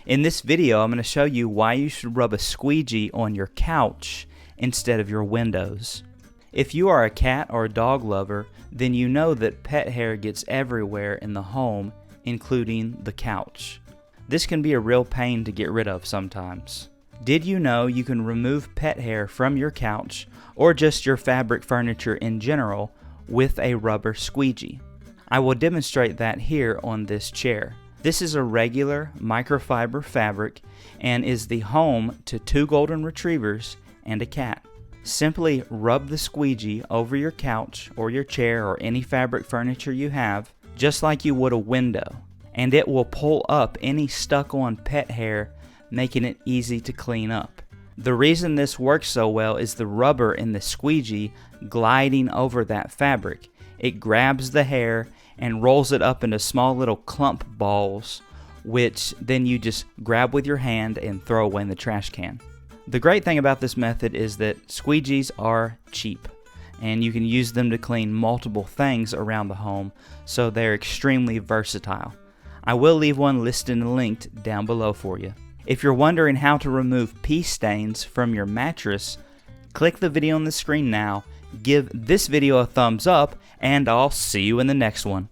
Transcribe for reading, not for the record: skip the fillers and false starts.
In this video, I'm going to show you why you should rub a squeegee on your couch instead of your windows. If you are a cat or a dog lover, then you know that pet hair gets everywhere in the home, including the couch. This can be a real pain to get rid of sometimes. Did you know you can remove pet hair from your couch or just your fabric furniture in general with a rubber squeegee? I will demonstrate that here on this chair. This is a regular microfiber fabric and is the home to 2 golden retrievers and a cat. Simply rub the squeegee over your couch or your chair or any fabric furniture you have, just like you would a window, and it will pull up any stuck-on pet hair, making it easy to clean up. The reason this works so well is the rubber in the squeegee gliding over that fabric. It grabs the hair and rolls it up into small little clump balls, which then you just grab with your hand and throw away in the trash can. The great thing about this method is that squeegees are cheap, and you can use them to clean multiple things around the home, so they're extremely versatile. I will leave one listed and linked down below for you. If you're wondering how to remove pee stains from your mattress, click the video on the screen now, give this video a thumbs up, and I'll see you in the next one.